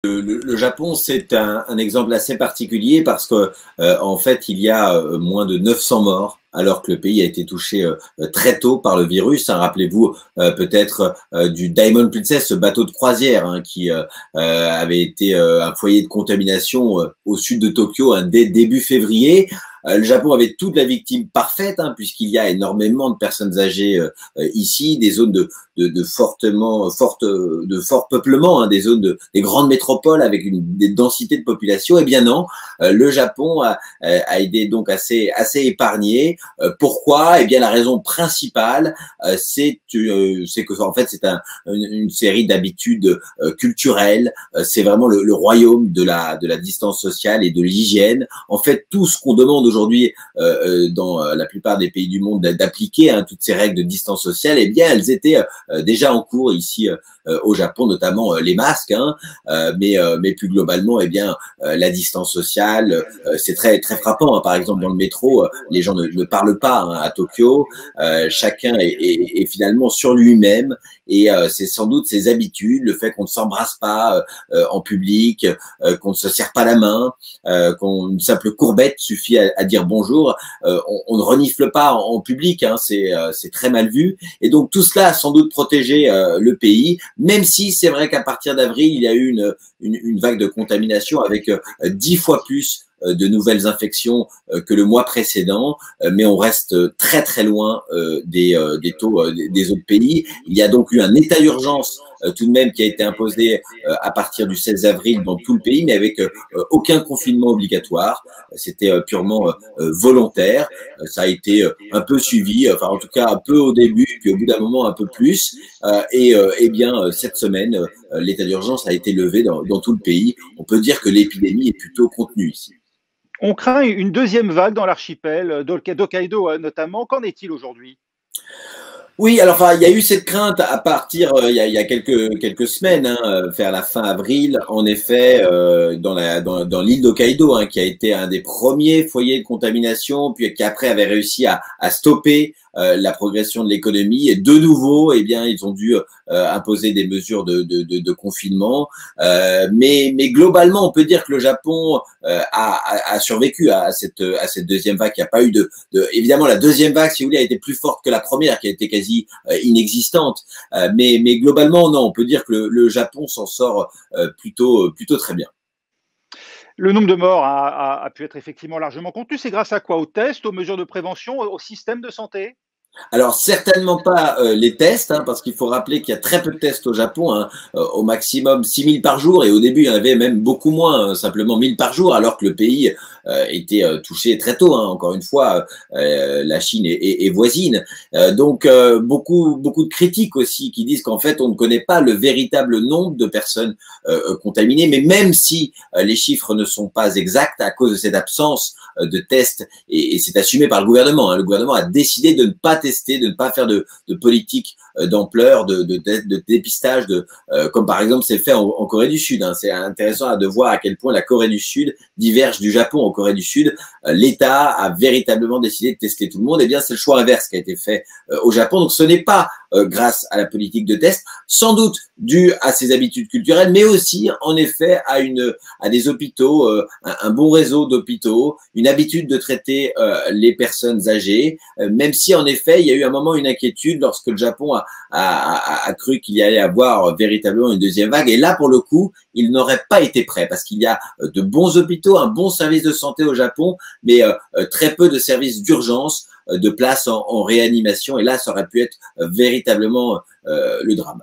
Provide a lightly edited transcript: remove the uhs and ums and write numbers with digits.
Le Japon, c'est un exemple assez particulier parce que, en fait, il y a moins de 900 morts, alors que le pays a été touché très tôt par le virus. Hein. Rappelez-vous peut-être du Diamond Princess, ce bateau de croisière qui avait été un foyer de contamination au sud de Tokyo dès début février. Le Japon avait toute la victime parfaite, puisqu'il y a énormément de personnes âgées ici, des zones de fort peuplement, des zones des grandes métropoles avec des densités de population. Eh bien non, le Japon a été donc assez épargné. Pourquoi? Eh bien la raison principale, c'est que en fait c'est une série d'habitudes culturelles. C'est vraiment le royaume de la distance sociale et de l'hygiène. En fait, tout ce qu'on demande aujourd'hui dans la plupart des pays du monde d'appliquer toutes ces règles de distance sociale, eh bien elles étaient déjà en cours ici au Japon, notamment les masques, mais plus globalement, eh bien la distance sociale, c'est très frappant. Par exemple, dans le métro, les gens ne parlent pas à Tokyo. Chacun est finalement sur lui-même, et c'est sans doute ses habitudes, le fait qu'on ne s'embrasse pas en public, qu'on ne se serre pas la main, qu'une simple courbette suffit à dire bonjour. On ne renifle pas en public, c'est très mal vu. Et donc tout cela a sans doute protégé le pays, même si c'est vrai qu'à partir d'avril, il y a eu une vague de contamination avec 10 fois plus de nouvelles infections que le mois précédent, mais on reste très loin des taux des autres pays. Il y a donc eu un état d'urgence tout de même qui a été imposé à partir du 16 avril dans tout le pays, mais avec aucun confinement obligatoire. C'était purement volontaire. Ça a été un peu suivi, enfin en tout cas un peu au début, puis au bout d'un moment un peu plus. Et bien cette semaine, l'état d'urgence a été levé dans tout le pays. On peut dire que l'épidémie est plutôt contenue ici. On craint une deuxième vague dans l'archipel d'Hokkaido notamment. Qu'en est-il aujourd'hui? Oui, alors il y a eu cette crainte à partir il y a quelques semaines, vers la fin avril, en effet, dans l'île d'Hokkaido, qui a été un des premiers foyers de contamination, puis qui après avait réussi à stopper la progression de l'économie. Et de nouveau, eh bien, ils ont dû imposer des mesures de confinement. Mais globalement, on peut dire que le Japon a survécu à cette deuxième vague. Il n'y a pas eu évidemment, la deuxième vague, si vous voulez, a été plus forte que la première, qui a été quasi inexistante. Mais globalement, non, on peut dire que le Japon s'en sort plutôt très bien. Le nombre de morts a pu être effectivement largement contenu. C'est grâce à quoi? Aux tests, aux mesures de prévention, au système de santé? Alors certainement pas les tests, parce qu'il faut rappeler qu'il y a très peu de tests au Japon, au maximum 6000 par jour, et au début il y en avait même beaucoup moins, simplement 1000 par jour, alors que le pays était touché très tôt. Encore une fois, la Chine est voisine, donc beaucoup de critiques aussi qui disent qu'en fait on ne connaît pas le véritable nombre de personnes contaminées, mais même si les chiffres ne sont pas exacts à cause de cette absence de tests, et c'est assumé par le gouvernement. Le gouvernement a décidé de ne pas tester, de ne pas faire de politique d'ampleur, de dépistage, comme par exemple c'est fait en Corée du Sud. C'est intéressant de voir à quel point la Corée du Sud diverge du Japon. En Corée du Sud, l'État a véritablement décidé de tester tout le monde. Eh bien, c'est le choix inverse qui a été fait au Japon. Donc, ce n'est pas grâce à la politique de test, sans doute dû à ses habitudes culturelles, mais aussi, en effet, à des hôpitaux, un bon réseau d'hôpitaux, une habitude de traiter les personnes âgées, même si, en effet, il y a eu un moment une inquiétude lorsque le Japon a cru qu'il y allait avoir véritablement une deuxième vague. Et là, pour le coup, il n'aurait pas été prêt parce qu'il y a de bons hôpitaux, un bon service de santé au Japon, mais très peu de services d'urgence, de places en réanimation. Et là, ça aurait pu être véritablement le drame.